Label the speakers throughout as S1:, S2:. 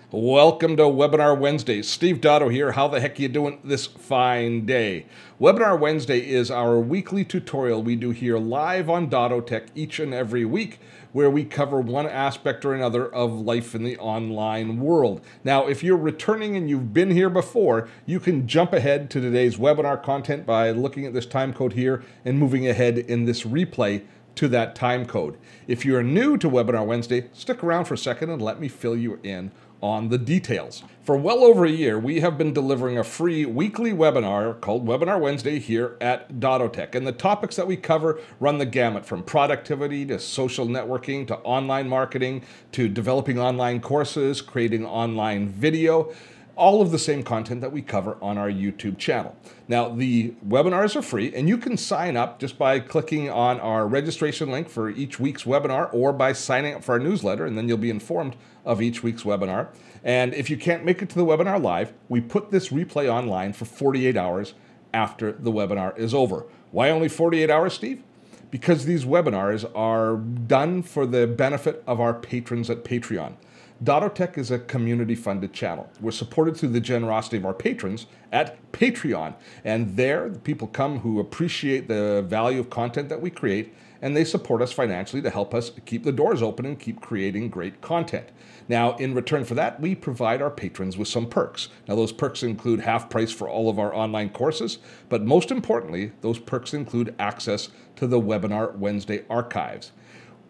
S1: Welcome to Webinar Wednesday. Steve Dotto here. How the heck are you doing this fine day? Webinar Wednesday is our weekly tutorial we do here live on Dotto Tech each and every week, where we cover one aspect or another of life in the online world. Now, if you're returning and you've been here before, you can jump ahead to today's webinar content by looking at this time code here and moving ahead in this replay to that time code. If you're new to Webinar Wednesday, stick around for a second and let me fill you in on the details. For well over a year, we have been delivering a free weekly webinar called Webinar Wednesday here at Dotto Tech. And the topics that we cover run the gamut from productivity to social networking to online marketing to developing online courses, creating online video. All of the same content that we cover on our YouTube channel. Now, the webinars are free, and you can sign up just by clicking on our registration link for each week's webinar or by signing up for our newsletter, and then you'll be informed of each week's webinar. And if you can't make it to the webinar live, we put this replay online for 48 hours after the webinar is over. Why only 48 hours, Steve? Because these webinars are done for the benefit of our patrons at Patreon. Dotto Tech is a community-funded channel. We're supported through the generosity of our patrons at Patreon. And there, the people come who appreciate the value of content that we create, and they support us financially to help us keep the doors open and keep creating great content. Now, in return for that, we provide our patrons with some perks. Now, those perks include half price for all of our online courses, but most importantly, those perks include access to the Webinar Wednesday archives.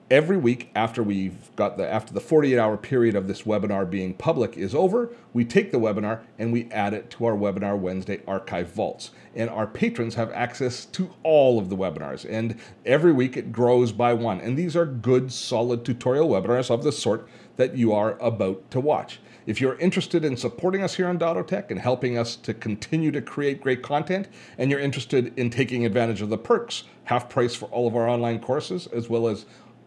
S1: Every week after the 48-hour period of this webinar being public is over, we take the webinar and we add it to our Webinar Wednesday archive vaults. And our patrons have access to all of the webinars. And every week it grows by one. And these are good, solid tutorial webinars of the sort that you are about to watch. If you're interested in supporting us here on Dotto Tech and helping us to continue to create great content, and you're interested in taking advantage of the perks, half price for all of our online courses, as well as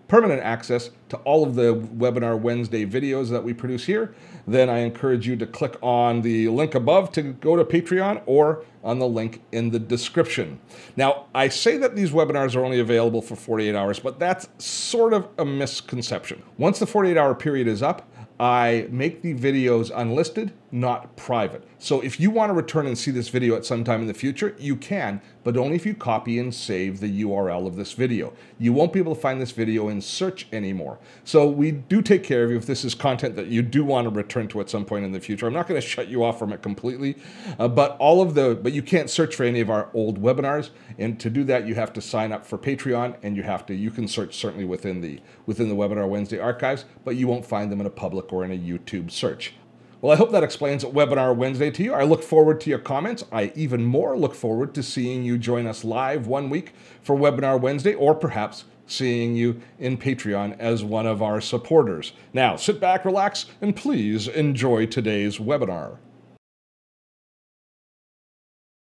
S1: permanent access to all of the Webinar Wednesday videos that we produce here, then I encourage you to click on the link above to go to Patreon or on the link in the description. Now, I say that these webinars are only available for 48 hours, but that's sort of a misconception. Once the 48-hour period is up, I make the videos unlisted, not private. So if you want to return and see this video at some time in the future, you can, but only if you copy and save the URL of this video. You won't be able to find this video in search anymore. So we do take care of you if this is content that you do want to return to at some point in the future. I'm not going to shut you off from it completely, but you can't search for any of our old webinars. And to do that, you have to sign up for Patreon, and you can search certainly within the Webinar Wednesday archives, but you won't find them in a public or in a YouTube search. Well, I hope that explains Webinar Wednesday to you. I look forward to your comments. I even more look forward to seeing you join us live one week for Webinar Wednesday, or perhaps seeing you in Patreon as one of our supporters. Now, sit back, relax, and please enjoy today's webinar.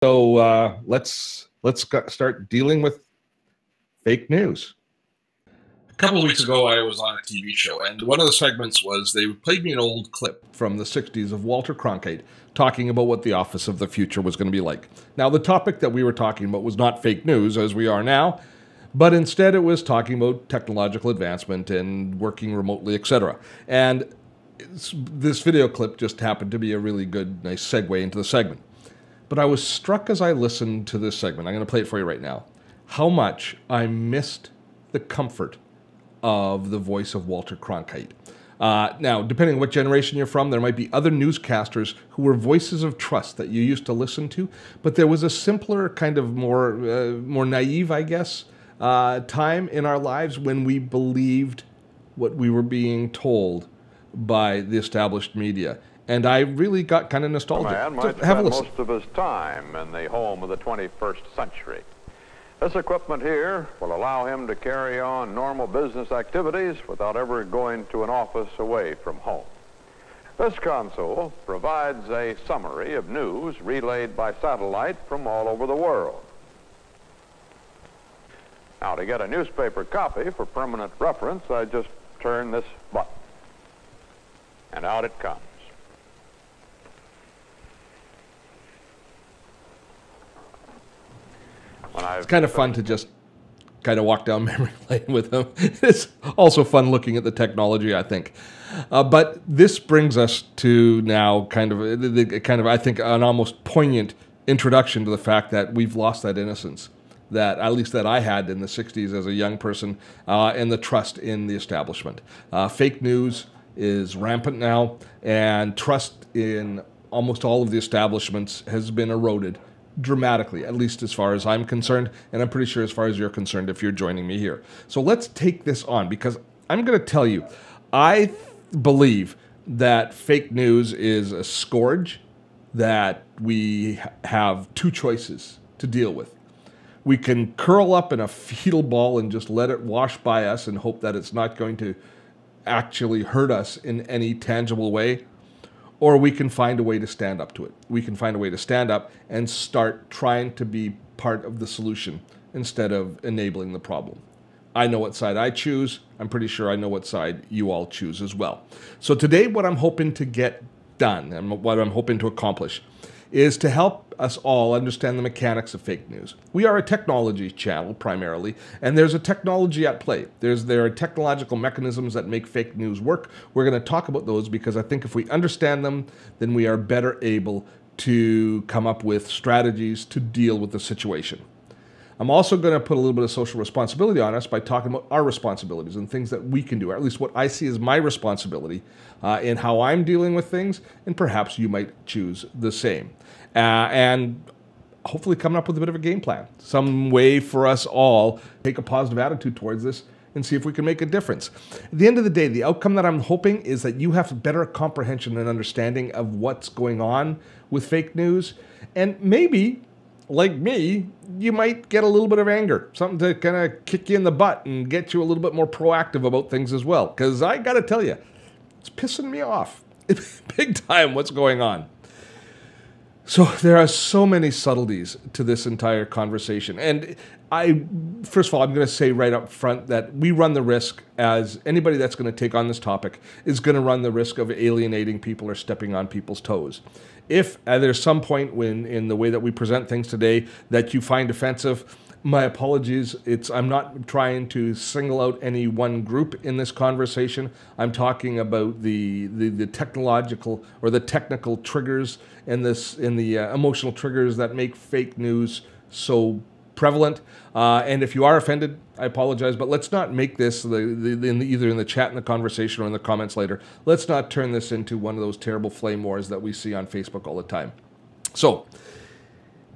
S1: So let's start dealing with fake news. A couple of weeks ago, I was on a TV show, and one of the segments was they played me an old clip from the 60s of Walter Cronkite talking about what the office of the future was going to be like. Now, the topic that we were talking about was not fake news, as we are now, but instead it was talking about technological advancement and working remotely, etc. And this video clip just happened to be a really good, nice segue into the segment. But I was struck as I listened to this segment, I'm going to play it for you right now, how much I missed the comfort of the voice of Walter Cronkite. Now, depending on what generation you're from, there might be other newscasters who were voices of trust that you used to listen to, but there was a simpler, kind of more naive, I guess, time in our lives when we believed what we were being told by the established media. And I really got kind of nostalgic.
S2: A man might spend most of his time in the home of the 21st century. This equipment here will allow him to carry on normal business activities without ever going to an office away from home. This console provides a summary of news relayed by satellite from all over the world. Now, to get a newspaper copy for permanent reference, I just turn this button, and out it comes.
S1: It's kind of fun to just kind of walk down memory lane with them. It's also fun looking at the technology, I think. But this brings us to now kind of I think an almost poignant introduction to the fact that we've lost that innocence that at least that I had in the 60s as a young person, and the trust in the establishment. Fake news is rampant now, and trust in almost all of the establishments has been eroded dramatically, at least as far as I'm concerned, and I'm pretty sure as far as you're concerned if you're joining me here. So let's take this on, because I'm going to tell you, I believe that fake news is a scourge that we have two choices to deal with. We can curl up in a fetal ball and just let it wash by us and hope that it's not going to actually hurt us in any tangible way, or we can find a way to stand up to it. We can find a way to stand up and start trying to be part of the solution instead of enabling the problem. I know what side I choose. I'm pretty sure I know what side you all choose as well. So today, what I'm hoping to get done and what I'm hoping to accomplish is to help us all understand the mechanics of fake news. We are a technology channel primarily, and there's a technology at play. There are technological mechanisms that make fake news work. We're going to talk about those because I think if we understand them, then we are better able to come up with strategies to deal with the situation. I'm also going to put a little bit of social responsibility on us by talking about our responsibilities and things that we can do, or at least what I see as my responsibility in how I'm dealing with things, and perhaps you might choose the same. And hopefully coming up with a bit of a game plan, some way for us all to take a positive attitude towards this and see if we can make a difference. At the end of the day, the outcome that I'm hoping is that you have better comprehension and understanding of what's going on with fake news, and maybe, like me, you might get a little bit of anger, something to kind of kick you in the butt and get you a little bit more proactive about things as well. Because I got to tell you, it's pissing me off big time what's going on. So there are so many subtleties to this entire conversation. And first of all, I'm going to say right up front that we run the risk, as anybody that's going to take on this topic is going to run the risk of alienating people or stepping on people's toes. If there's some point when in the way that we present things today that you find offensive, my apologies. I'm not trying to single out any one group in this conversation. I'm talking about the technological or the technical triggers and the emotional triggers that make fake news so prevalent. And if you are offended, I apologize, but let's not make this either in the chat in the conversation or in the comments later. Let's not turn this into one of those terrible flame wars that we see on Facebook all the time. So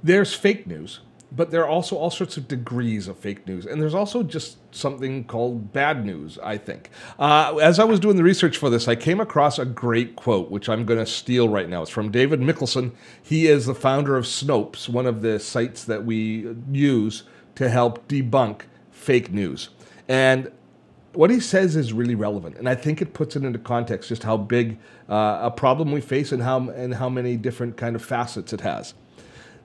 S1: there's fake news, but there are also all sorts of degrees of fake news. And there's also just something called bad news, I think. As I was doing the research for this, I came across a great quote, which I'm going to steal right now. It's from David Mickelson. He is the founder of Snopes, one of the sites that we use to help debunk fake news. And what he says is really relevant. And I think it puts it into context just how big a problem we face and how many different kind of facets it has.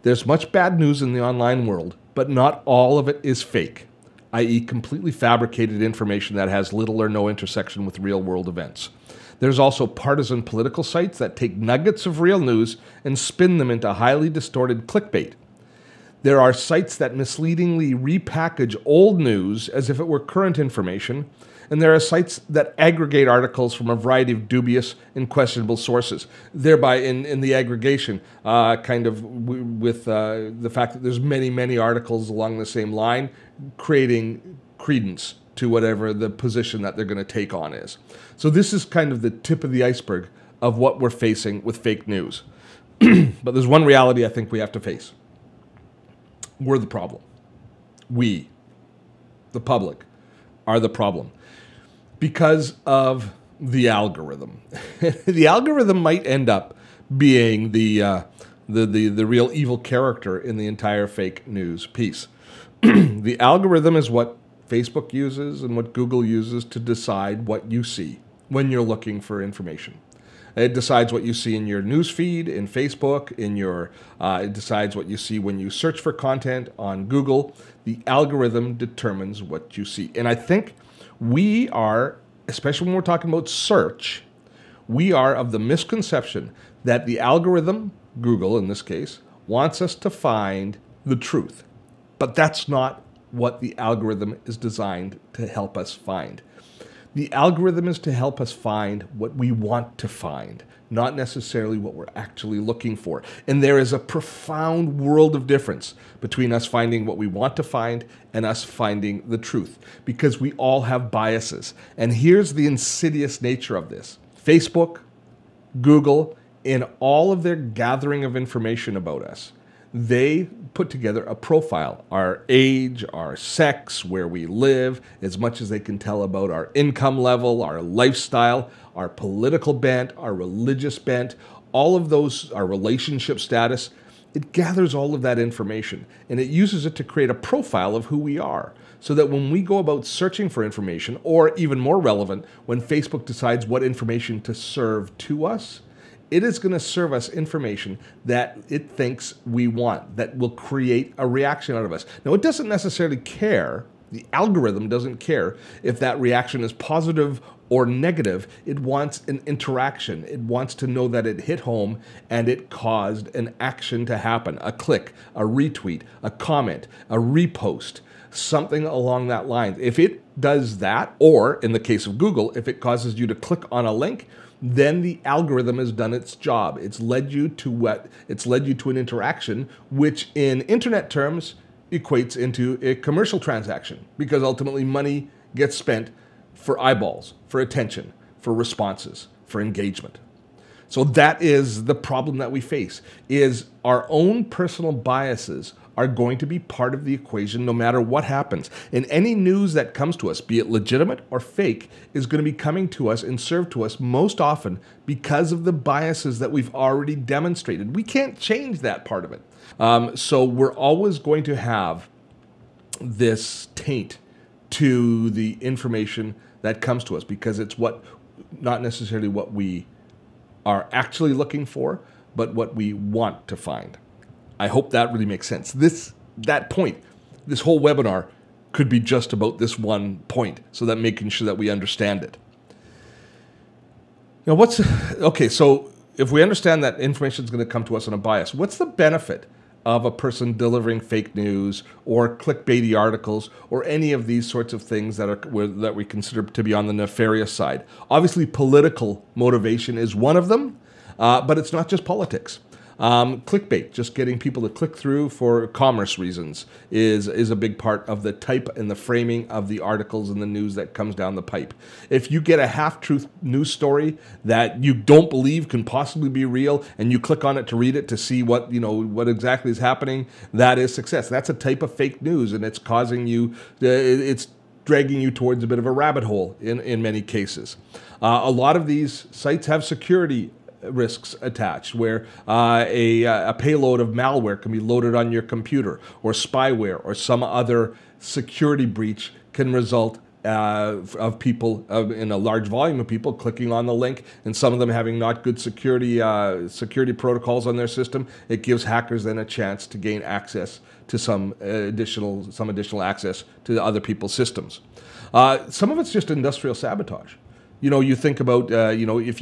S1: There's much bad news in the online world, but not all of it is fake, i.e. completely fabricated information that has little or no intersection with real-world events. There's also partisan political sites that take nuggets of real news and spin them into highly distorted clickbait. There are sites that misleadingly repackage old news as if it were current information, and there are sites that aggregate articles from a variety of dubious and questionable sources, thereby in the aggregation, with the fact that there's many, many articles along the same line, creating credence to whatever the position that they're going to take on is. So this is kind of the tip of the iceberg of what we're facing with fake news. But there's one reality I think we have to face. We're the problem. We, the public, are the problem because of the algorithm. The algorithm might end up being the real evil character in the entire fake news piece. The algorithm is what Facebook uses and what Google uses to decide what you see when you're looking for information. It decides what you see in your news feed, in Facebook, it decides what you see when you search for content on Google. The algorithm determines what you see. And I think we are, especially when we're talking about search, we are of the misconception that the algorithm, Google in this case, wants us to find the truth. But that's not what the algorithm is designed to help us find. The algorithm is to help us find what we want to find, not necessarily what we're actually looking for. And there is a profound world of difference between us finding what we want to find and us finding the truth, because we all have biases. And here's the insidious nature of this. Facebook, Google, in all of their gathering of information about us, they put together a profile, our age, our sex, where we live, as much as they can tell about our income level, our lifestyle, our political bent, our religious bent, all of those, our relationship status. It gathers all of that information and it uses it to create a profile of who we are, so that when we go about searching for information, or even more relevant, when Facebook decides what information to serve to us, it is going to serve us information that it thinks we want, that will create a reaction out of us. Now, it doesn't necessarily care, the algorithm doesn't care if that reaction is positive or negative. It wants an interaction. It wants to know that it hit home and it caused an action to happen, a click, a retweet, a comment, a repost, something along that line. If it does that, or in the case of Google, if it causes you to click on a link, then the algorithm has done its job. It's led you to what? It's led you to an interaction, which in internet terms equates into a commercial transaction, because ultimately money gets spent for eyeballs, for attention, for responses, for engagement. So that is the problem that we face, is our own personal biases are going to be part of the equation no matter what happens. And any news that comes to us, be it legitimate or fake, is going to be coming to us and served to us most often because of the biases that we've already demonstrated. We can't change that part of it. So we're always going to have this taint to the information that comes to us, because it's not necessarily what we are actually looking for, but what we want to find. I hope that really makes sense. This whole webinar could be just about this one point, so that making sure that we understand it. Now, okay, so if we understand that information is going to come to us on a bias, what's the benefit of a person delivering fake news or clickbaity articles or any of these sorts of things that we consider to be on the nefarious side? Obviously, political motivation is one of them, but it's not just politics. Clickbait, just getting people to click through for commerce reasons, is a big part of the type and the framing of the articles and the news that comes down the pipe. If you get a half-truth news story that you don't believe can possibly be real, and you click on it to read it to see what exactly is happening, that is success. That's a type of fake news, and it's causing you, it's dragging you towards a bit of a rabbit hole in many cases. A lot of these sites have security risks attached, where a payload of malware can be loaded on your computer, or spyware, or some other security breach can result of people, in a large volume of people clicking on the link, and some of them having not good security protocols on their system. It gives hackers then a chance to gain access to some additional access to other people's systems. Some of it's just industrial sabotage. You think about, if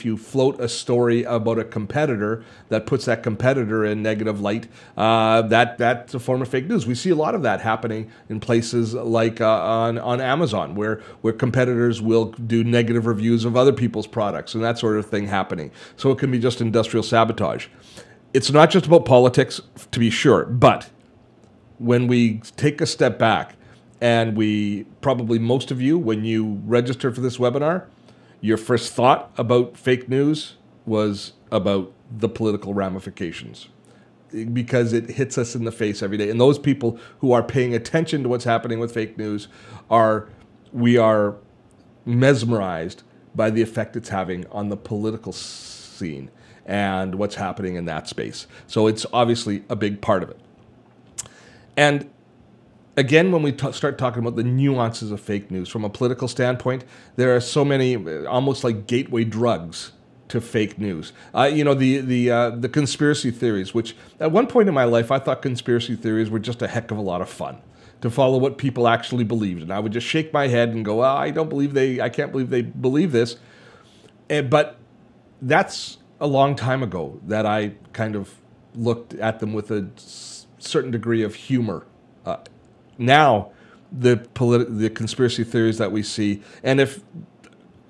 S1: you float a story about a competitor that puts that competitor in negative light, that's a form of fake news. We see a lot of that happening in places like on Amazon, where competitors will do negative reviews of other people's products and that sort of thing happening. So it can be just industrial sabotage. It's not just about politics, to be sure, but when we take a step back, and most of you, when you registered for this webinar, your first thought about fake news was about the political ramifications, because it hits us in the face every day. And those people who are paying attention to what's happening with fake news we are mesmerized by the effect it's having on the political scene and what's happening in that space. So it's obviously a big part of it. And again, when we start talking about the nuances of fake news from a political standpoint, there are so many, almost like gateway drugs to fake news. The conspiracy theories, which at one point in my life, I thought conspiracy theories were just a heck of a lot of fun, to follow what people actually believed. And I would just shake my head and go, I can't believe they believe this. But that's a long time ago that I kind of looked at them with a certain degree of humor now the conspiracy theories that we see, and if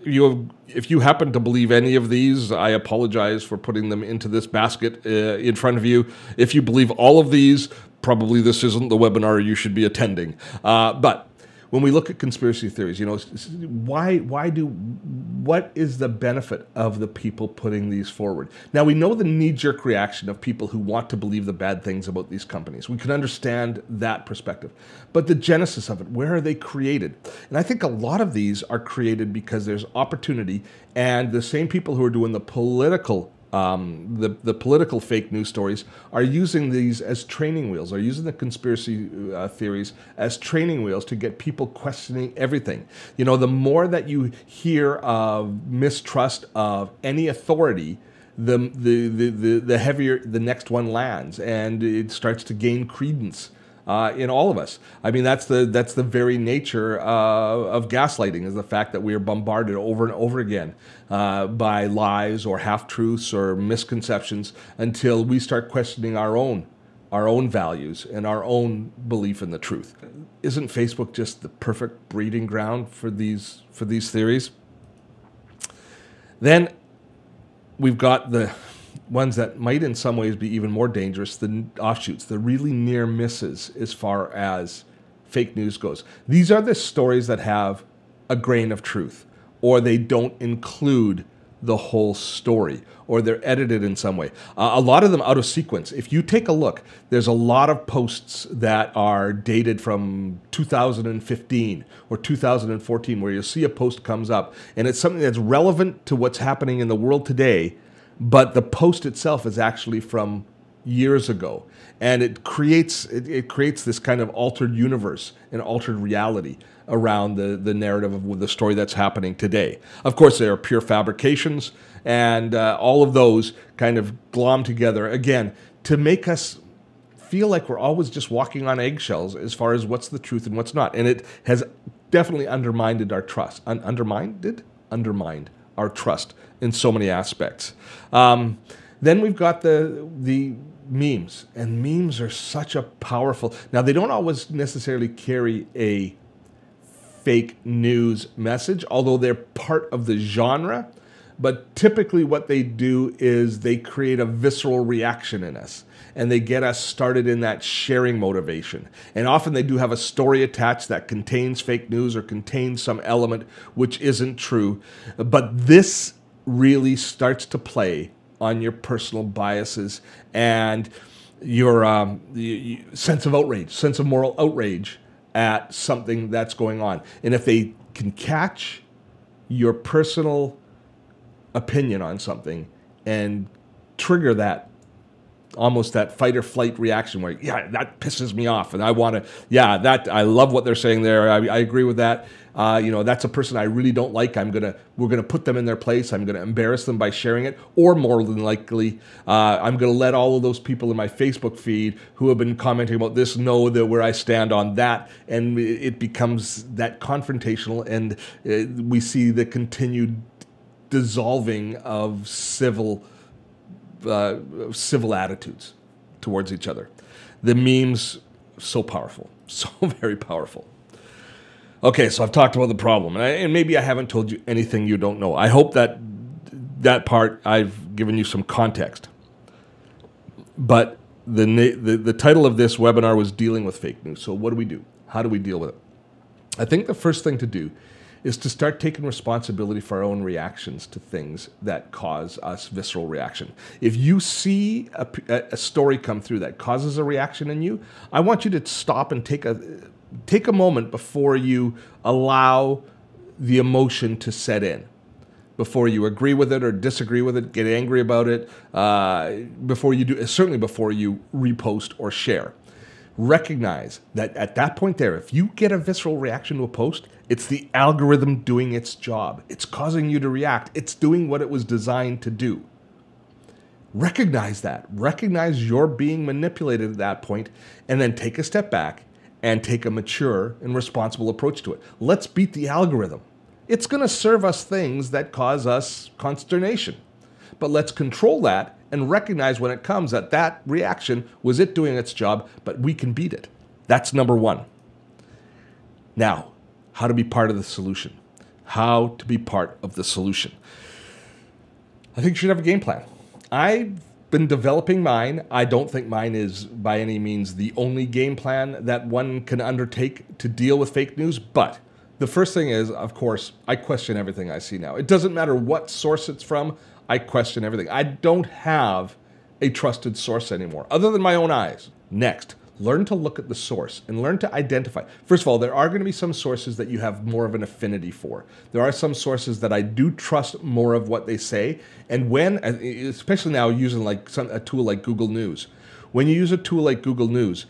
S1: you happen to believe any of these, I apologize for putting them into this basket in front of you. If you believe all of these, probably this isn't the webinar you should be attending. But when we look at conspiracy theories, what is the benefit of the people putting these forward? Now, we know the knee-jerk reaction of people who want to believe the bad things about these companies. We can understand that perspective. But the genesis of it, where are they created? And I think a lot of these are created because there's opportunity, and the same people who are doing the political the political fake news stories are using these as training wheels, are using the conspiracy theories as training wheels to get people questioning everything. The more that you hear of mistrust of any authority, the heavier the next one lands, and it starts to gain credence in all of us. I mean, that's the very nature of gaslighting, is the fact that we are bombarded over and over again by lies or half-truths or misconceptions until we start questioning our own values and our own belief in the truth. Isn't Facebook just the perfect breeding ground for these theories? Then we've got the ones that might in some ways be even more dangerous, the offshoots, the really near misses as far as fake news goes. These are the stories that have a grain of truth, or they don't include the whole story, or they're edited in some way. A lot of them out of sequence. If you take a look, there's a lot of posts that are dated from 2015 or 2014 where you'll see a post comes up and it's something that's relevant to what's happening in the world today, but the post itself is actually from years ago. And it creates this kind of altered universe and altered reality around the narrative of the story that's happening today. Of course, there are pure fabrications, and all of those kind of glom together, again, to make us feel like we're always just walking on eggshells as far as what's the truth and what's not. And it has definitely undermined our trust. Undermined our trust in so many aspects. Then we've got the memes, and memes are such a powerful. Now, they don't always necessarily carry a fake news message, although they're part of the genre. But typically what they do is they create a visceral reaction in us, and they get us started in that sharing motivation. And often they do have a story attached that contains fake news or contains some element which isn't true. But this really starts to play on your personal biases and your sense of outrage, sense of moral outrage at something that's going on. And if they can catch your personal opinion on something and trigger that, almost that fight or flight reaction where, yeah, that pisses me off and I want to, yeah, that I love what they're saying there. I agree with that. That's a person I really don't like. We're gonna put them in their place. I'm gonna embarrass them by sharing it, or more than likely, I'm gonna let all of those people in my Facebook feed who have been commenting about this know that where I stand on that, and it becomes that confrontational, and we see the continued dissolving of civil attitudes towards each other. The memes, so powerful, so very powerful. Okay, so I've talked about the problem, and maybe I haven't told you anything you don't know. I hope that part I've given you some context. But the title of this webinar was dealing with fake news. So what do we do? How do we deal with it? I think the first thing to do is to start taking responsibility for our own reactions to things that cause us visceral reaction. If you see a story come through that causes a reaction in you, I want you to stop and take a moment before you allow the emotion to set in, before you agree with it or disagree with it, get angry about it, certainly before you repost or share. Recognize that at that point there, if you get a visceral reaction to a post, it's the algorithm doing its job. It's causing you to react. It's doing what it was designed to do. Recognize that. Recognize you're being manipulated at that point, and then take a step back and take a mature and responsible approach to it. Let's beat the algorithm. It's going to serve us things that cause us consternation. But let's control that and recognize when it comes that reaction was it doing its job, but we can beat it. That's number one. Now, how to be part of the solution. How to be part of the solution. I think you should have a game plan. I've been developing mine. I don't think mine is by any means the only game plan that one can undertake to deal with fake news, but the first thing is, of course, I question everything I see now. It doesn't matter what source it's from, I question everything. I don't have a trusted source anymore, other than my own eyes. Next, learn to look at the source and learn to identify. First of all, there are going to be some sources that you have more of an affinity for. There are some sources that I do trust more of what they say. And when, especially now using like a tool like Google News, when you use a tool like Google News,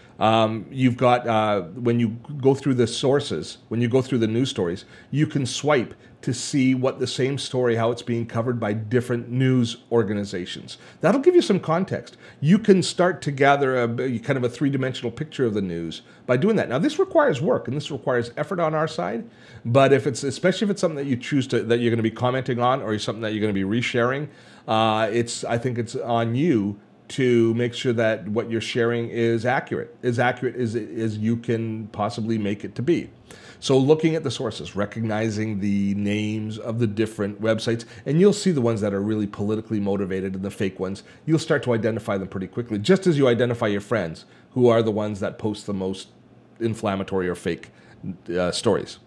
S1: you've got, when you go through the sources, when you go through the news stories, you can swipe to see what the same story, how it's being covered by different news organizations. That'll give you some context. You can start to gather a kind of a three-dimensional picture of the news by doing that. Now, this requires work and this requires effort on our side, but if it's, especially if it's something that you choose to, that you're going to be commenting on or something that you're going to be resharing, I think it's on you to make sure that what you're sharing is accurate as you can possibly make it to be. So looking at the sources, recognizing the names of the different websites, and you'll see the ones that are really politically motivated and the fake ones, you'll start to identify them pretty quickly, just as you identify your friends who are the ones that post the most inflammatory or fake stories.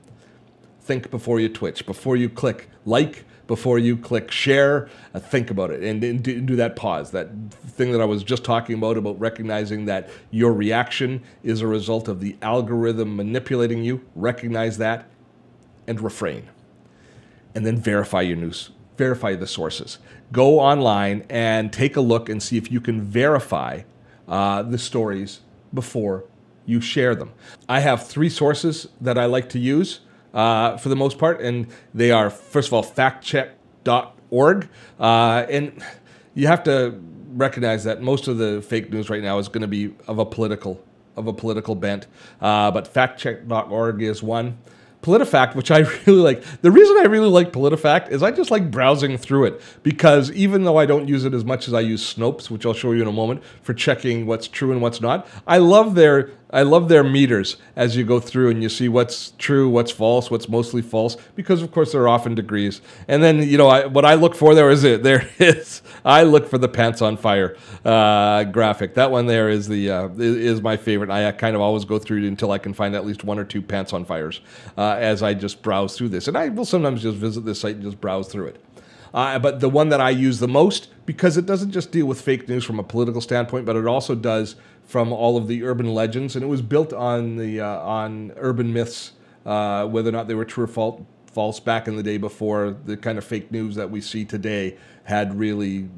S1: Think before you twitch, before you click like, before you click share, think about it and do that pause, that thing that I was just talking about recognizing that your reaction is a result of the algorithm manipulating you. Recognize that and refrain. And then verify your news, verify the sources. Go online and take a look and see if you can verify the stories before you share them. I have 3 sources that I like to use for the most part, and they are, first of all, factcheck.org, and you have to recognize that most of the fake news right now is going to be of a political bent, but factcheck.org is one. PolitiFact, which I really like. The reason I really like PolitiFact is I just like browsing through it, because even though I don't use it as much as I use Snopes, which I'll show you in a moment, for checking what's true and what's not, I love their meters as you go through and you see what's true, what's false, what's mostly false, because of course there are often degrees. And then, you know, what I look for there is I look for the pants on fire graphic. That one there is is my favorite. I kind of always go through it until I can find at least 1 or 2 pants on fires as I just browse through this. And I will sometimes just visit this site and just browse through it. But the one that I use the most, because it doesn't just deal with fake news from a political standpoint, but it also does from all of the urban legends, and it was built on on urban myths, whether or not they were true or false back in the day before the kind of fake news that we see today had really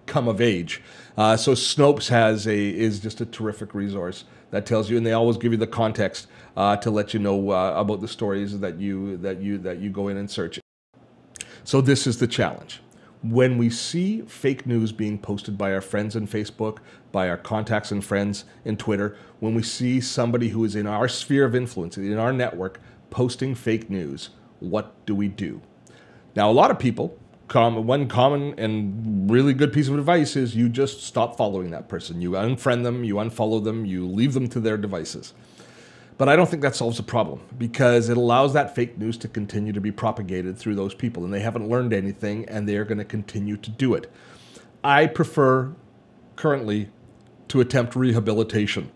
S1: come of age. So Snopes is just a terrific resource that tells you, and they always give you the context to let you know about the stories that you go in and search. So this is the challenge. When we see fake news being posted by our friends on Facebook, by our contacts and friends in Twitter, when we see somebody who is in our sphere of influence, in our network, posting fake news, what do we do? Now, a lot of people, one common and really good piece of advice is you just stop following that person. You unfriend them, you unfollow them, you leave them to their devices. But I don't think that solves the problem, because it allows that fake news to continue to be propagated through those people, and they haven't learned anything, and they are going to continue to do it. I prefer currently to attempt rehabilitation,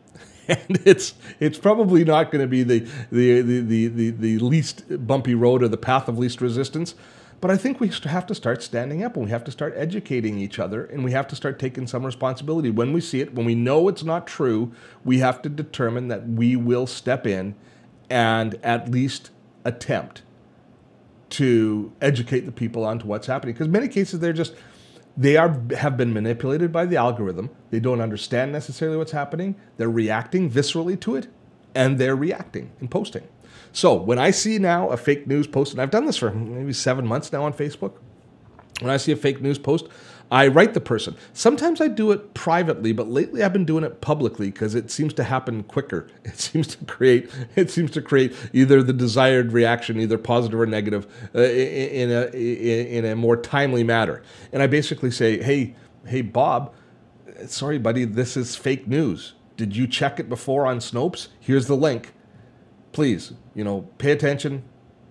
S1: and it's probably not going to be the least bumpy road or the path of least resistance. But I think we have to start standing up, and we have to start educating each other, and we have to start taking some responsibility. When we see it, when we know it's not true, we have to determine that we will step in and at least attempt to educate the people onto what's happening. Because in many cases, they have been manipulated by the algorithm. They don't understand necessarily what's happening. They're reacting viscerally to it, and they're reacting and posting. So when I see now a fake news post, and I've done this for maybe 7 months now on Facebook, when I see a fake news post, I write the person. Sometimes I do it privately, but lately I've been doing it publicly because it seems to happen quicker. It seems to create either the desired reaction, either positive or negative, in a more timely manner. And I basically say, hey, Bob, sorry, buddy, this is fake news. Did you check it before on Snopes? Here's the link. please, pay attention.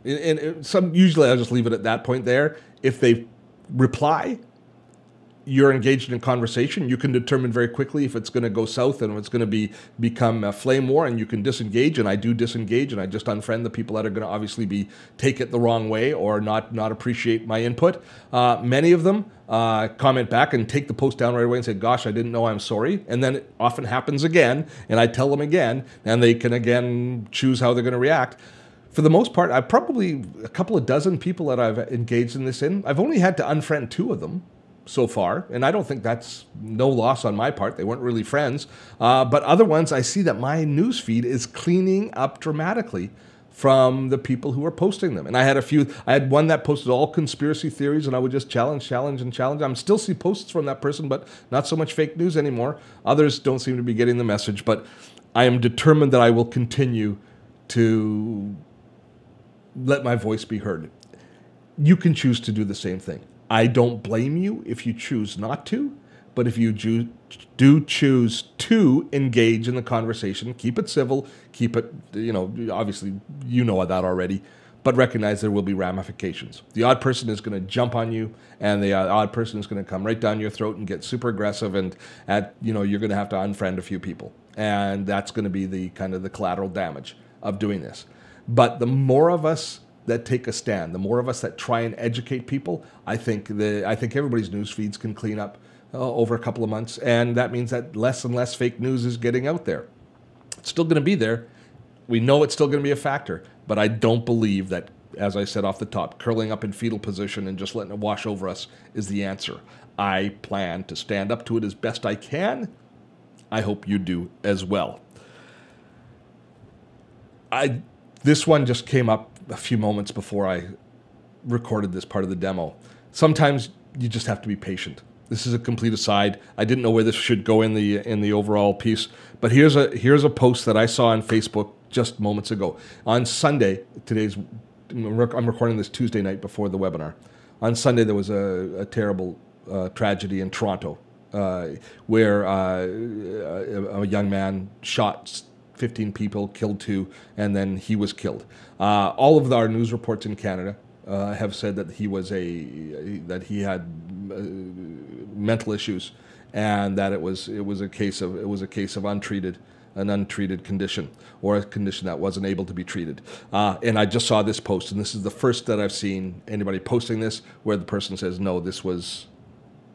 S1: And usually I'll just leave it at that point there. If they reply, you're engaged in a conversation. You can determine very quickly if it's going to go south and if it's going to become a flame war, and you can disengage. And I do disengage, and I just unfriend the people that are going to obviously take it the wrong way or not appreciate my input. Many of them comment back and take the post down right away and say, "Gosh, I didn't know. I'm sorry." And then it often happens again, and I tell them again, and they can again choose how they're going to react. For the most part, I've probably a couple of dozen people that I've engaged in this in. I've only had to unfriend 2 of them so far, and I don't think that's no loss on my part. They weren't really friends. But other ones, I see that my newsfeed is cleaning up dramatically from the people who are posting them. And I had one that posted all conspiracy theories, and I would just challenge. I'm still see posts from that person, but not so much fake news anymore. Others don't seem to be getting the message, but I am determined that I will continue to let my voice be heard. You can choose to do the same thing. I don't blame you if you choose not to, but if you do choose to engage in the conversation, keep it civil, keep it, obviously you know that already, but recognize there will be ramifications. The odd person is going to jump on you, and the odd person is going to come right down your throat and get super aggressive, and you're going to have to unfriend a few people. And that's going to be the kind of the collateral damage of doing this. But the more of us that take a stand, the more of us that try and educate people, I think everybody's news feeds can clean up over a couple of months, and that means that less and less fake news is getting out there. It's still going to be there. We know it's still going to be a factor, but I don't believe that, as I said off the top, curling up in fetal position and just letting it wash over us is the answer. I plan to stand up to it as best I can. I hope you do as well. This one just came up a few moments before I recorded this part of the demo. Sometimes you just have to be patient. This is a complete aside. I didn't know where this should go in the overall piece, but here's a post that I saw on Facebook just moments ago. On Sunday, I'm recording this Tuesday night before the webinar. On Sunday, there was a terrible tragedy in Toronto where a young man shot 15 people, killed 2, and then he was killed. All of our news reports in Canada have said that he had mental issues, and that it was a case of an untreated condition, or a condition that wasn't able to be treated. And I just saw this post, and this is the first that I've seen anybody posting this where the person says, no, this was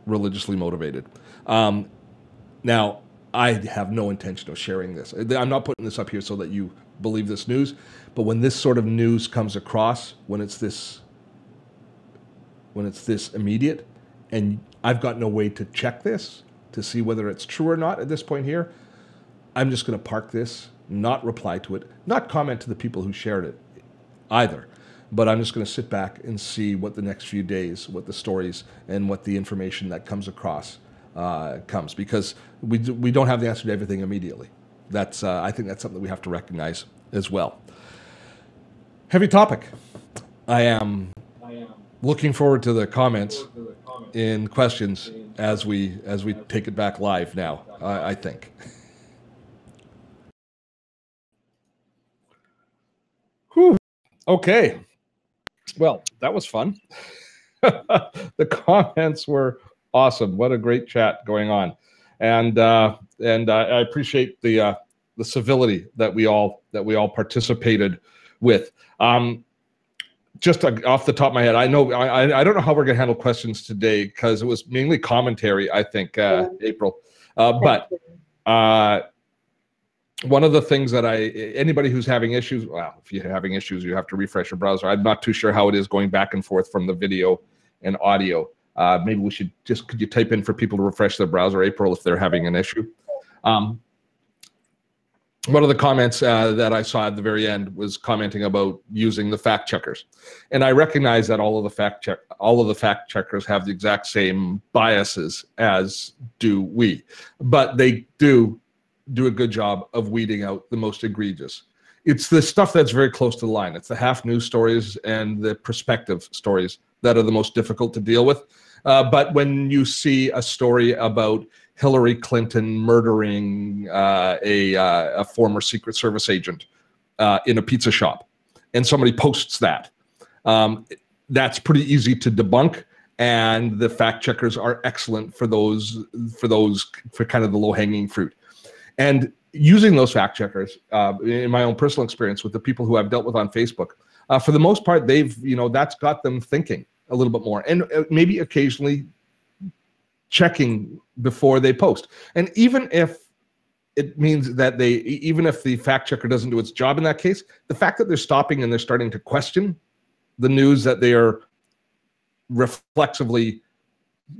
S1: religiously motivated. Now, I have no intention of sharing this. I'm not putting this up here so that you believe this news, but when this sort of news comes across, when it's this immediate, and I've got no way to check this to see whether it's true or not at this point here, I'm just going to park this, not reply to it, not comment to the people who shared it either, but I'm just going to sit back and see what the next few days, what the stories and what the information that comes across comes, because we don't have the answer to everything immediately. That's I think that's something that we have to recognize as well. Heavy topic. I am looking forward to the comments and questions as we take it back live now, I think. Whew. Okay. Well, that was fun. The comments were awesome. What a great chat going on, and I appreciate the civility that we all participated with. Just off the top of my head, I don't know how we're going to handle questions today because it was mainly commentary, I think, April. But one of the things that anybody who's having issues, well, if you're having issues, you have to refresh your browser. I'm not too sure how it is going back and forth from the video and audio. Maybe we should could you type in for people to refresh their browser, April, if they're having an issue? One of the comments that I saw at the very end was commenting about using the fact checkers, and I recognize that all of the fact checkers have the exact same biases as do we, but they do a good job of weeding out the most egregious. It's the stuff that's very close to the line. It's the half news stories and the perspective stories that are the most difficult to deal with. But when you see a story about Hillary Clinton murdering a former Secret Service agent, in a pizza shop, and somebody posts that. That's pretty easy to debunk, and the fact checkers are excellent for kind of the low-hanging fruit. And using those fact checkers, in my own personal experience with the people who I've dealt with on Facebook, for the most part, that's got them thinking a little bit more, and maybe occasionally checking before they post. And even if it means that even if the fact checker doesn't do its job in that case, the fact that they're stopping and they're starting to question the news that they are reflexively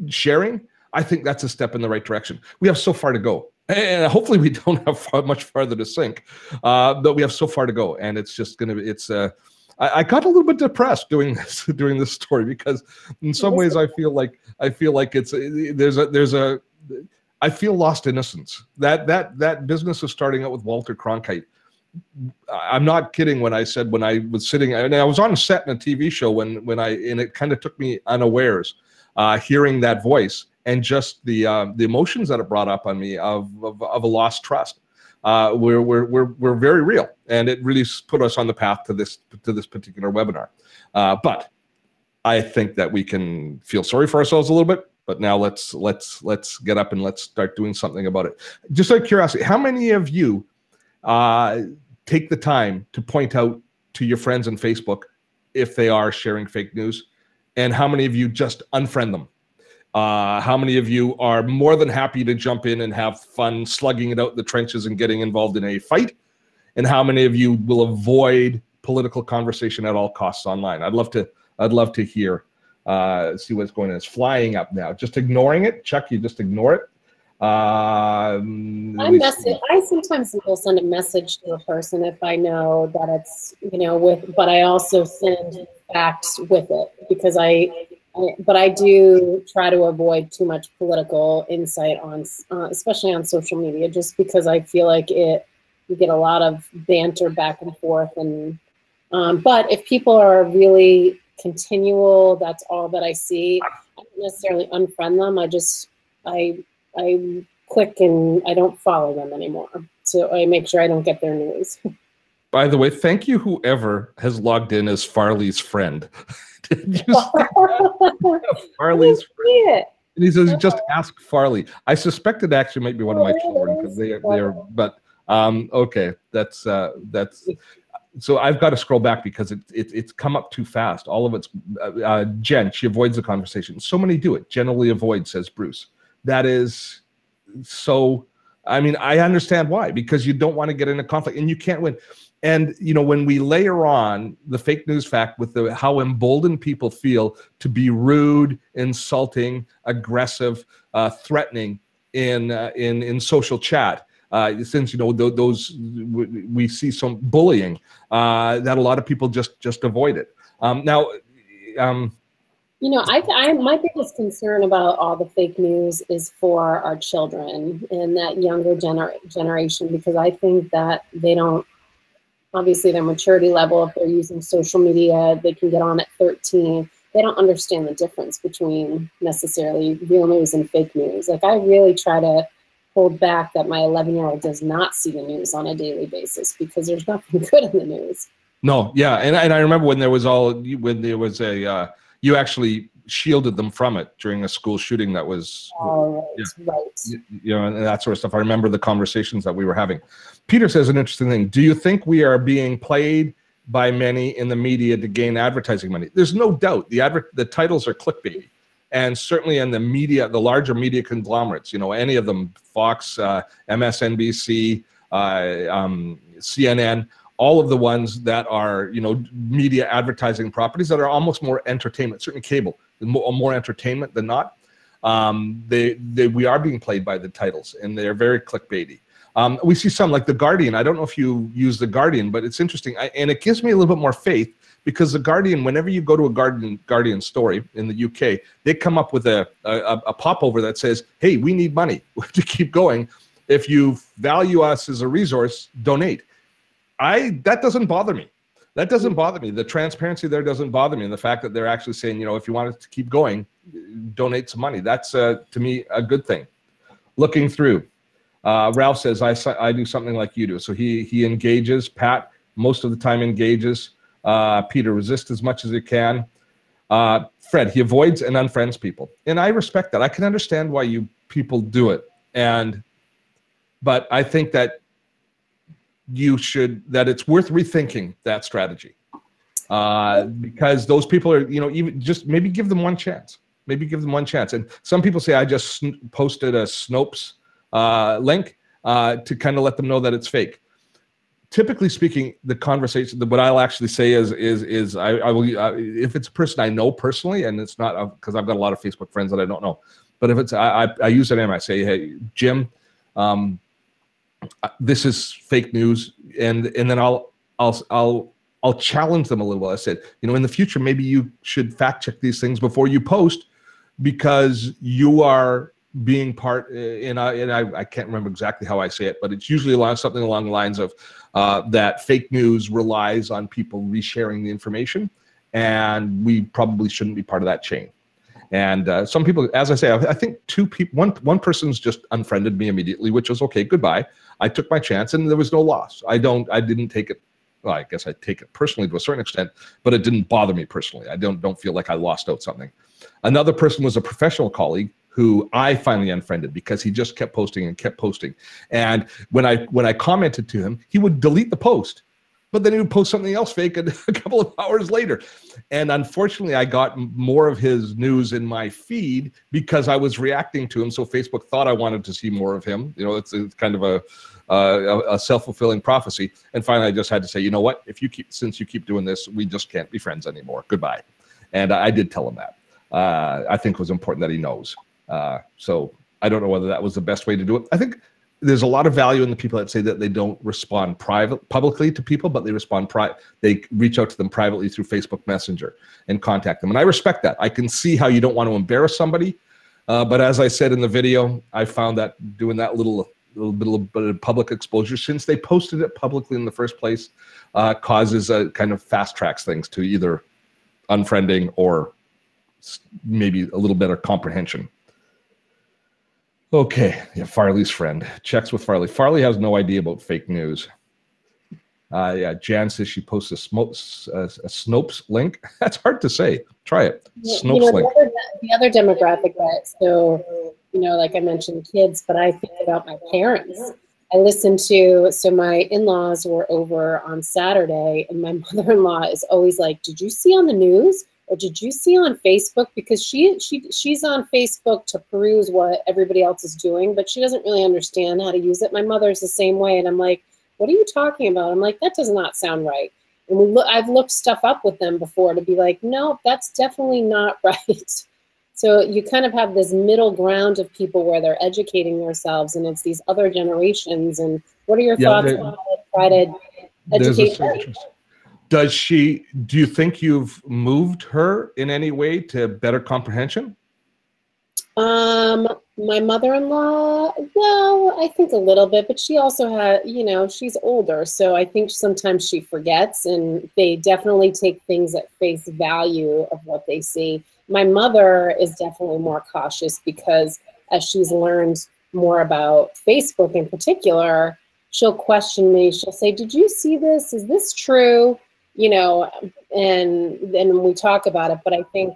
S1: sharing, I think that's a step in the right direction. We have so far to go, and hopefully we don't have much farther to sink, but we have so far to go, and it's just going to. I got a little bit depressed doing this story, because in some ways I feel like I feel lost innocence. That business of starting out with Walter Cronkite. I'm not kidding when I said, when I was sitting, and I was on a set in a TV show and it kind of took me unawares, hearing that voice and just the emotions that it brought up on me of a lost trust. We're very real, and it really put us on the path to this particular webinar. But I think that we can feel sorry for ourselves a little bit. But now let's get up and let's start doing something about it. Just out of curiosity, how many of you take the time to point out to your friends on Facebook if they are sharing fake news? And how many of you just unfriend them? How many of you are more than happy to jump in and have fun slugging it out in the trenches and getting involved in a fight? And how many of you will avoid political conversation at all costs online? I'd love to hear. See what's going on. It's flying up now. Just ignoring it. Chuck, you just ignore it. I
S3: sometimes will send a message to a person if I know that it's, but I also send facts with it, because but I do try to avoid too much political insight on, especially on social media, just because I feel like you get a lot of banter back and forth. And but if people are really continual, that's all that I see. I don't necessarily unfriend them. I click and I don't follow them anymore. So I make sure I don't get their news.
S1: By the way, thank you whoever has logged in as Farley's friend. Did you Farley's friend? And he says, just ask Farley. I suspect it actually might be one of my children, because they're but okay, that's so I've got to scroll back because it's come up too fast. All of it's Jen, she avoids the conversation. So many do it. Generally avoid, says Bruce. That is so, I mean, I understand why, because you don't want to get in a conflict and you can't win. And, when we layer on the fake news fact with how emboldened people feel to be rude, insulting, aggressive, threatening in social chat, since those we see some bullying, that a lot of people just avoid it.
S3: My biggest concern about all the fake news is for our children and that younger generation, because I think that they don't, obviously their maturity level, if they're using social media, they can get on at 13. They don't understand the difference between necessarily real news and fake news. Like, I really try to hold back that my 11-year-old does not see the news on a daily basis, because there's nothing good in the news.
S1: No, yeah, and I remember when there was you actually shielded them from it during a school shooting that was,
S3: right.
S1: And that sort of stuff. I remember the conversations that we were having. Peter says an interesting thing. Do you think we are being played by many in the media to gain advertising money? There's no doubt. The titles are clickbait. And certainly in the media, the larger media conglomerates, any of them, Fox, MSNBC, CNN, all of the ones that are, media advertising properties that are almost more entertainment, certainly cable, more entertainment than not. We are being played by the titles, and they're very clickbaity. We see some like The Guardian. I don't know if you use The Guardian, but it's interesting. And it gives me a little bit more faith, because The Guardian, whenever you go to a Guardian story in the UK, they come up with a popover that says, hey, we need money to keep going. If you value us as a resource, donate. That doesn't bother me. That doesn't bother me. The transparency there doesn't bother me. And the fact that they're actually saying, if you want it to keep going, donate some money. That's, to me, a good thing. Looking through. Ralph says, I do something like you do. So he engages. Pat, most of the time engages. Peter resists as much as he can. Fred, he avoids and unfriends people. And I respect that. I can understand why you people do it. But I think that that it's worth rethinking that strategy. Because those people are, even just maybe give them one chance. Maybe give them one chance. And some people say, I just posted a Snopes link to kind of let them know that it's fake. Typically speaking, the conversation, what I'll actually say is I will, if it's a person I know personally, and it's not, because I've got a lot of Facebook friends that I don't know, but if it's, I use a name, I say, hey, Jim, this is fake news. And then I'll challenge them a little bit. I said, in the future, maybe you should fact check these things before you post, because you are being part, and I can't remember exactly how I say it, but it's usually something along the lines of that fake news relies on people resharing the information, and we probably shouldn't be part of that chain. And some people, as I say, I think two people, one person's just unfriended me immediately, which was okay, goodbye. I took my chance, and there was no loss. I didn't take it. Well, I guess I take it personally to a certain extent, but it didn't bother me personally. I don't feel like I lost out something. Another person was a professional colleague who I finally unfriended because he just kept posting and kept posting. And when I commented to him, he would delete the post, but then he would post something else fake a couple of hours later. And unfortunately, I got more of his news in my feed because I was reacting to him. So Facebook thought I wanted to see more of him. It's kind of a self-fulfilling prophecy. And finally, I just had to say, you know what? Since you keep doing this, we just can't be friends anymore. Goodbye. And I did tell him that. I think it was important that he knows. So I don't know whether that was the best way to do it. I think there's a lot of value in the people that say that they don't respond publicly to people, but they they reach out to them privately through Facebook Messenger and contact them. And I respect that. I can see how you don't want to embarrass somebody. But as I said in the video, I found that doing that little bit of public exposure, since they posted it publicly in the first place, causes a kind of fast tracks things to either unfriending or maybe a little better comprehension. Okay, yeah, Farley's friend checks with Farley. Farley has no idea about fake news. Yeah, Jan says she posts a Snopes link. That's hard to say. Try it. Snopes link.
S3: The other demographic like I mentioned, kids, but I think about my parents. I listened to, so my in-laws were over on Saturday, and my mother-in-law is always like, did you see on the news? Or did you see on Facebook? Because she's on Facebook to peruse what everybody else is doing, but she doesn't really understand how to use it. My mother's the same way. And I'm like, what are you talking about? I'm like, that does not sound right. And I've looked stuff up with them before to be like, no, that's definitely not right. So you kind of have this middle ground of people where they're educating themselves, and it's these other generations. And what are your thoughts on try to educate them?
S1: Do you think you've moved her in any way to better comprehension?
S3: My mother-in-law, well, I think a little bit, but she also had, she's older. So I think sometimes she forgets, and they definitely take things at face value of what they see. My mother is definitely more cautious because as she's learned more about Facebook in particular, she'll question me. She'll say, did you see this? Is this true? And then we talk about it. But I think,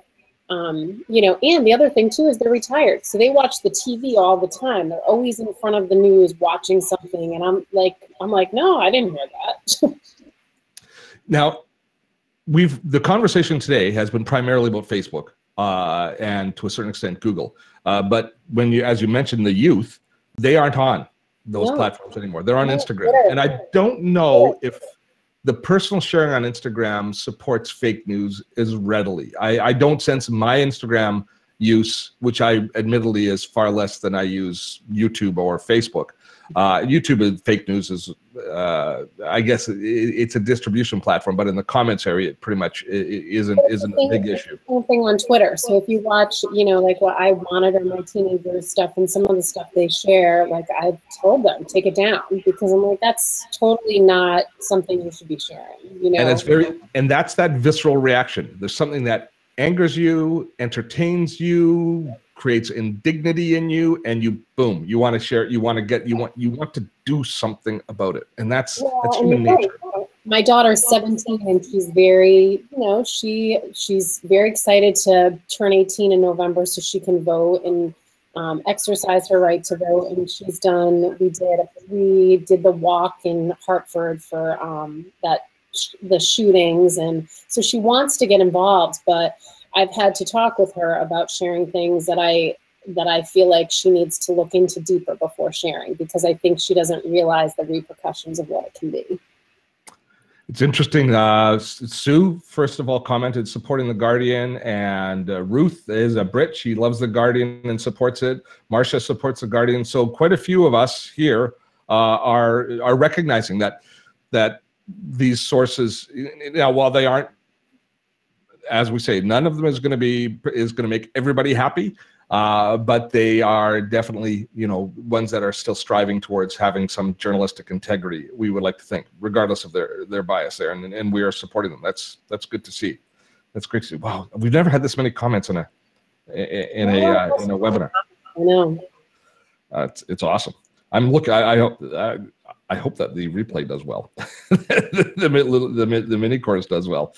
S3: and the other thing too is they're retired. So they watch the TV all the time. They're always in front of the news watching something. And I'm like, no, I didn't hear that.
S1: Now, the conversation today has been primarily about Facebook and to a certain extent Google. But as you mentioned, the youth, they aren't on those platforms anymore. They're on Instagram. And I don't know if the personal sharing on Instagram supports fake news as readily. I don't sense my Instagram use, which I admittedly is far less than I use YouTube or Facebook. YouTube and fake news is, I guess it's a distribution platform, but in the comments area, it pretty much isn't a big issue.
S3: Same thing on Twitter. So if you watch, like what I monitor my teenagers stuff and some of the stuff they share, like I've told them, take it down, because I'm like, that's totally not something you should be sharing,
S1: And that's that visceral reaction. There's something that angers you, entertains you, creates indignity in you, and boom, you want to share it. You want to do something about it, and that's human nature.
S3: My daughter's 17 and she's very, she's very excited to turn 18 in November so she can vote and exercise her right to vote. And we did the walk in Hartford for the shootings. And so she wants to get involved, but I've had to talk with her about sharing things that I feel like she needs to look into deeper before sharing, because I think she doesn't realize the repercussions of what it can be.
S1: It's interesting. Sue, first of all, commented supporting The Guardian, and Ruth is a Brit. She loves The Guardian and supports it. Marcia supports The Guardian. So quite a few of us here are recognizing that these sources, while they aren't, as we say, none of them is going to make everybody happy. But they are definitely, ones that are still striving towards having some journalistic integrity, we would like to think, regardless of their bias there, and we are supporting them. That's good to see. That's great to see. Wow, we've never had this many comments in a webinar.
S3: I know.
S1: It's awesome. I'm looking. I hope that the replay does well. the mini course does well.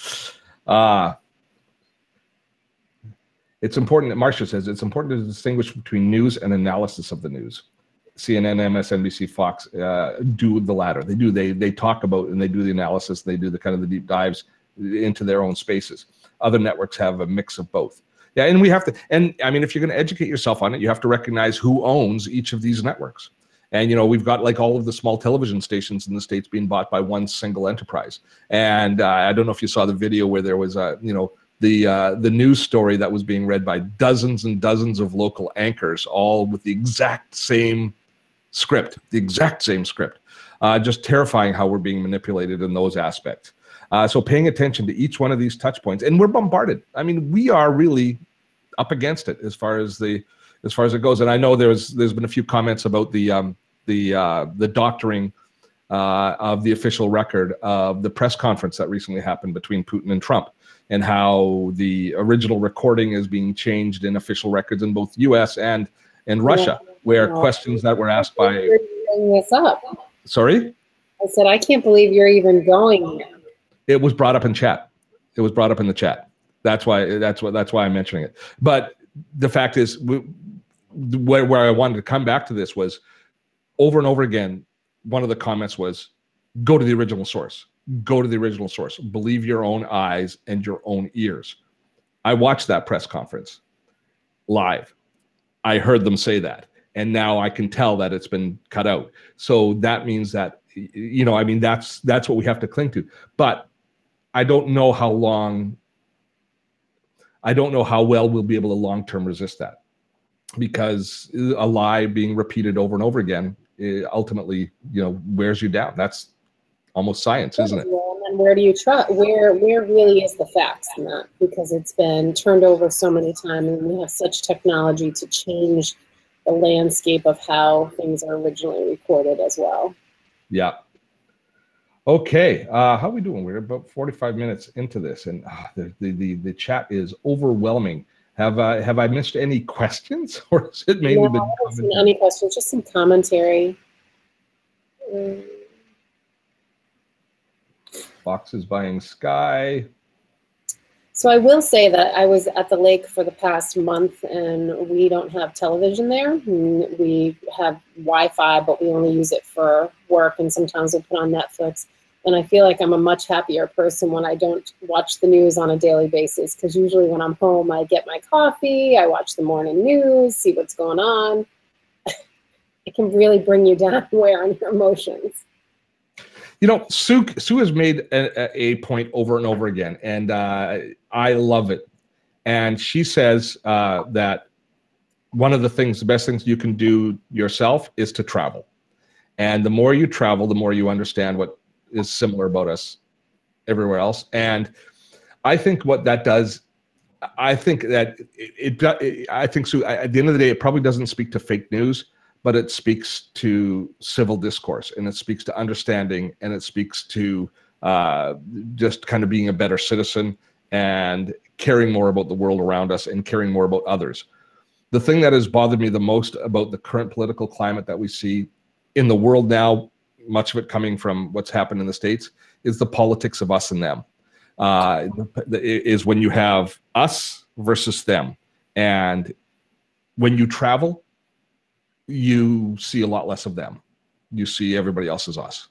S1: It's important, Marcia says, it's important to distinguish between news and analysis of the news. CNN, MSNBC, Fox do the latter. They talk about and they do the analysis. They do the kind of the deep dives into their own spaces. Other networks have a mix of both. Yeah, and we have to, and I mean, if you're going to educate yourself on it, you have to recognize who owns each of these networks. And, we've got like all of the small television stations in the States being bought by one single enterprise. And I don't know if you saw the video where there was the news story that was being read by dozens and dozens of local anchors, all with the exact same script, just terrifying how we're being manipulated in those aspects. So paying attention to each one of these touch points, and we're bombarded. I mean, we are really up against it as far as it goes. And I know there's been a few comments about the doctoring of the official record of the press conference that recently happened between Putin and Trump, and how the original recording is being changed in official records in both U.S. and Russia, where questions that were asked by.
S3: You're bringing this up.
S1: Sorry?
S3: I said, I can't believe you're even going here.
S1: It was brought up in chat. It was brought up in the chat. That's why I'm mentioning it. But the fact is, where I wanted to come back to this was, over and over again, one of the comments was, go to the original source. Go to the original source. Believe your own eyes and your own ears. I watched that press conference live. I heard them say that. And now I can tell that it's been cut out. So that means that, that's what we have to cling to. But I don't know how well we'll be able to long-term resist that. Because a lie being repeated over and over again, ultimately, wears you down. That's almost science, isn't it?
S3: And where do you trust? Where really is the facts in that? Because it's been turned over so many times, and we have such technology to change the landscape of how things are originally recorded as well.
S1: Yeah. Okay. How are we doing? We're about 45 minutes into this, and the chat is overwhelming. Have I missed any questions, or is it mainly been
S3: I haven't seen any questions, just some commentary.
S1: Fox is buying Sky.
S3: So I will say that I was at the lake for the past month, and we don't have television there. We have Wi-Fi, but we only use it for work, and sometimes we put on Netflix. And I feel like I'm a much happier person when I don't watch the news on a daily basis, because usually when I'm home, I get my coffee, I watch the morning news, see what's going on. It can really bring you down, wear on your emotions.
S1: Sue has made a point over and over again, and I love it. And she says that one of the best things you can do yourself is to travel. And the more you travel, the more you understand what is similar about us everywhere else. And I think what that does, I think that I think, Sue, at the end of the day, it probably doesn't speak to fake news, but it speaks to civil discourse, and it speaks to understanding, and it speaks to just kind of being a better citizen and caring more about the world around us and caring more about others. The thing that has bothered me the most about the current political climate that we see in the world now, much of it coming from what's happened in the States, is the politics of us and them. Is when you have us versus them. And when you travel, you see a lot less of them. You see everybody else as us.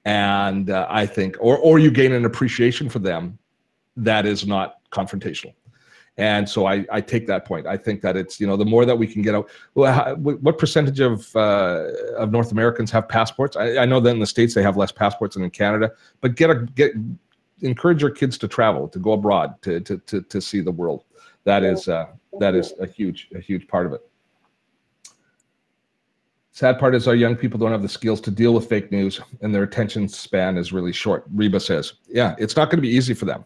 S1: And I think, or you gain an appreciation for them that is not confrontational. And so I take that point. I think that it's, the more that we can get out. Well, what percentage of North Americans have passports? I know that in the States they have less passports than in Canada, but encourage your kids to travel, to go abroad, to see the world. That is a huge part of it. Sad part is our young people don't have the skills to deal with fake news, and their attention span is really short. Reba says, yeah, it's not going to be easy for them.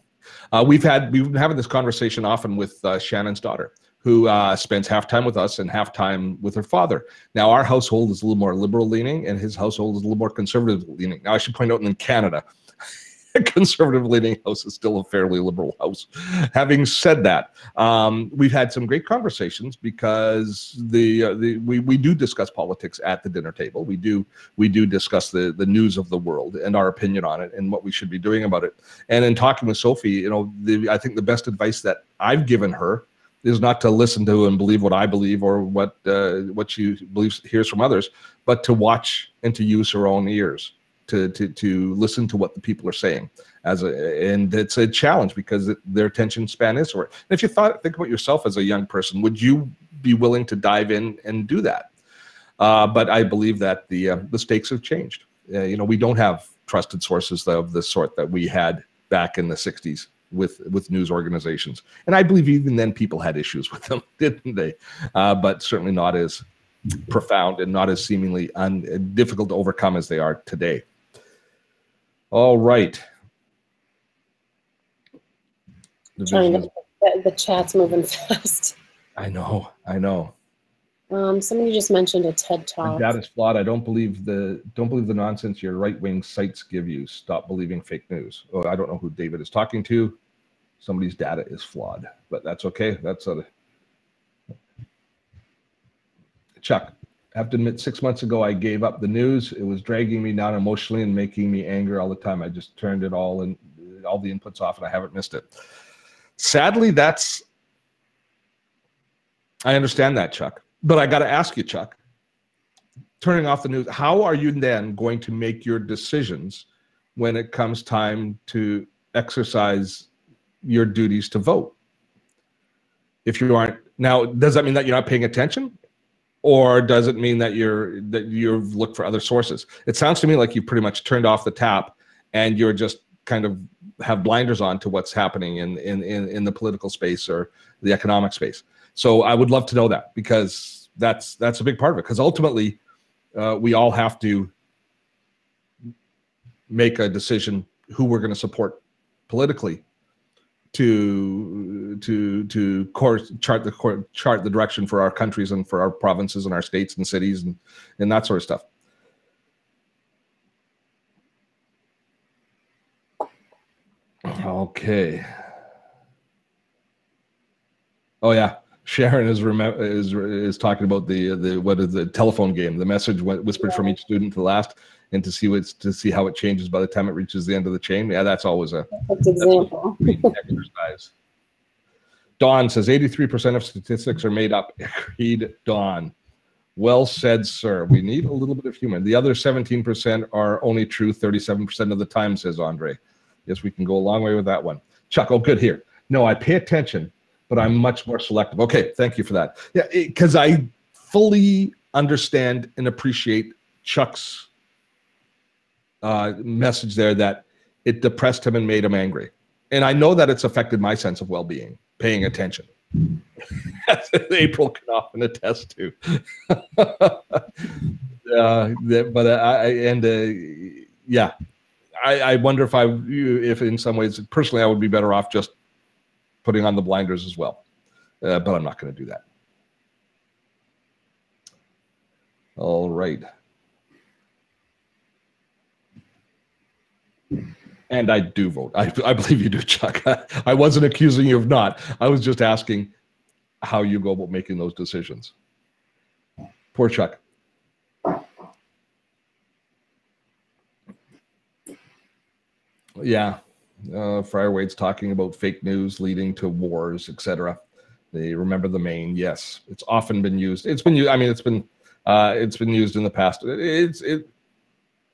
S1: We've been having this conversation often with Shannon's daughter, who spends half time with us and half time with her father. Now, our household is a little more liberal leaning, and his household is a little more conservative leaning. Now, I should point out in Canada, a conservative leaning house is still a fairly liberal house. Having said that, we've had some great conversations because we do discuss politics at the dinner table. We do discuss the news of the world and our opinion on it and what we should be doing about it. And in talking with Sophie, I think the best advice that I've given her is not to listen to and believe what I believe or what she hears from others, but to watch and to use her own ears. To listen to what the people are saying, and it's a challenge because their attention span is short. And if you think about yourself as a young person, would you be willing to dive in and do that? But I believe that the stakes have changed. We don't have trusted sources of the sort that we had back in the 60s with news organizations, and I believe even then people had issues with them, didn't they? But certainly not as profound and not as seemingly difficult to overcome as they are today. All right.
S3: The chat's moving fast.
S1: I know.
S3: Somebody just mentioned a TED Talk.
S1: That is flawed. I don't believe the nonsense your right-wing sites give you. Stop believing fake news. Oh, I don't know who David is talking to. Somebody's data is flawed, but that's okay. That's Chuck. I have to admit, 6 months ago, I gave up the news. It was dragging me down emotionally and making me angry all the time. I just turned it all the inputs off, and I haven't missed it. Sadly, I understand that, Chuck. But I got to ask you, Chuck, turning off the news, how are you then going to make your decisions when it comes time to exercise your duties to vote? If you aren't, now, does that mean that you're not paying attention? Or does it mean that you've looked for other sources? It sounds to me like you pretty much turned off the tap and you're just kind of have blinders on to what's happening in the political space or the economic space. So I would love to know that, because that's a big part of it. Because ultimately, we all have to make a decision who we're going to support politically to chart the direction for our countries and for our provinces and our states and cities and that sort of stuff. Okay. Oh yeah, Sharon is talking about the telephone game. The message whispered from each student to the last, and to see how it changes by the time it reaches the end of the chain. Yeah, that's always a
S3: example.
S1: Exercise. Dawn says 83% of statistics are made up. Agreed, Dawn. Well said, sir. We need a little bit of humor. The other 17% are only true 37% of the time, says Andre. Yes, we can go a long way with that one. Chuck, oh, good here. No, I pay attention, but I'm much more selective. Okay, thank you for that. Yeah, because I fully understand and appreciate Chuck's message there, that it depressed him and made him angry. And I know that it's affected my sense of well-being, paying attention. April can often attest to. I wonder if in some ways, personally, I would be better off just putting on the blinders as well. But I'm not going to do that. All right. And I do vote. I believe you do, Chuck. I wasn't accusing you of not. I was just asking how you go about making those decisions. Poor Chuck. Yeah. Friarwade's talking about fake news leading to wars, etc. They remember the Maine. Yes, it's often been used. It's been used. I mean, it's been used in the past.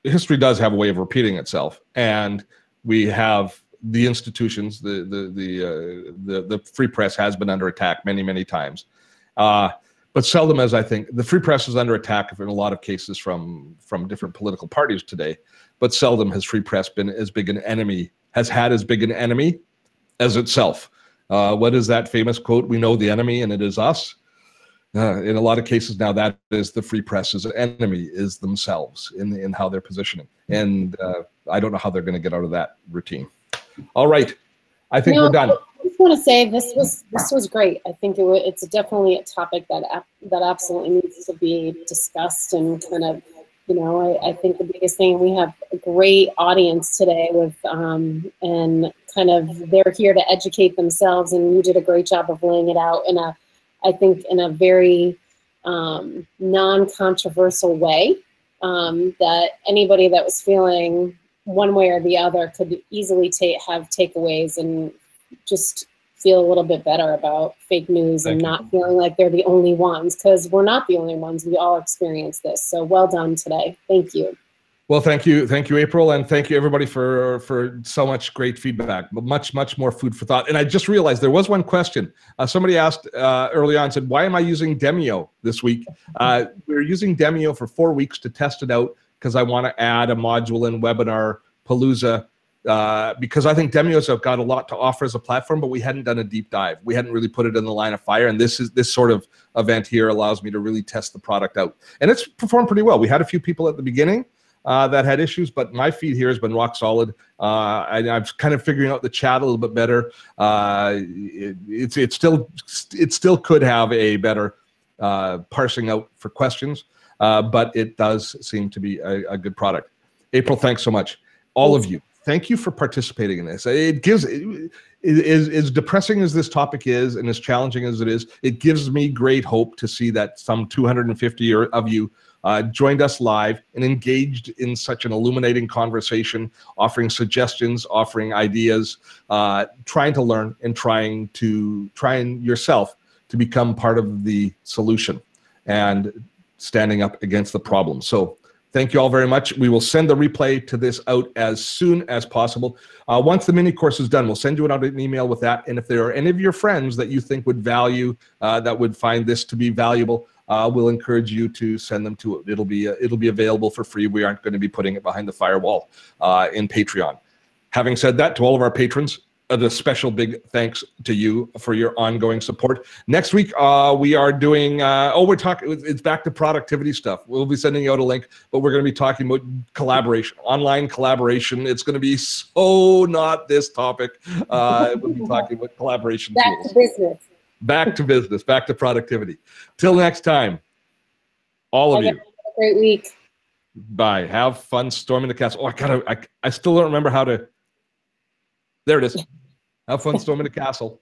S1: History does have a way of repeating itself, and we have the institutions. The free press has been under attack many times, but seldom as I think the free press is under attack in a lot of cases from different political parties today. But seldom has free press been as big an enemy, has had as big an enemy as itself. What is that famous quote? We know the enemy, and it is us. In a lot of cases now, that is the free press's enemy, is themselves in how they're positioning. And I don't know how they're going to get out of that routine. All right. I think we're done.
S3: I just want to say this was great. I think it's definitely a topic that absolutely needs to be discussed and kind of, you know, I think the biggest thing, we have a great audience today with, and kind of they're here to educate themselves, and you did a great job of laying it out I think in a very non-controversial way, that anybody that was feeling one way or the other could easily have takeaways and just feel a little bit better about fake news and not feeling like they're the only ones, because we're not the only ones. We all experience this. So well done today. Thank you.
S1: Well, thank you, April, and thank you everybody for so much great feedback. Much more food for thought. And I just realized there was one question. Somebody asked early on, said, "Why am I using Demio this week?" We're using Demio for 4 weeks to test it out because I want to add a module in Webinar Palooza because I think Demio's have got a lot to offer as a platform, but we hadn't done a deep dive. We hadn't really put it in the line of fire, and this sort of event here allows me to really test the product out, and it's performed pretty well. We had a few people at the beginning that had issues, but my feed here has been rock solid. I'm kind of figuring out the chat a little bit better. It still could have a better parsing out for questions, but it does seem to be a good product. April, thanks so much. All of you, thank you for participating in this. It gives, as depressing as this topic is and as challenging as it is, it gives me great hope to see that some 250 of you joined us live and engaged in such an illuminating conversation, offering suggestions, offering ideas, trying to learn and trying yourself to become part of the solution and standing up against the problem. So thank you all very much. We will send the replay to this out as soon as possible. Once the mini course is done, we'll send you out an email with that. And if there are any of your friends that you think would value, that would find this to be valuable, we'll encourage you to send them to it. It'll be available for free. We aren't going to be putting it behind the firewall in Patreon. Having said that, to all of our patrons, a special big thanks to you for your ongoing support. Next week, we are doing, it's back to productivity stuff. We'll be sending you out a link, but we're going to be talking about collaboration, online collaboration. It's going to be so not this topic. We'll be talking about collaboration tools.
S3: Back to business.
S1: Back to business, back to productivity. Till next time, all of you.
S3: Have a great week.
S1: Bye. Have fun storming the castle. Oh, I still don't remember how to. There it is. Have fun storming the castle.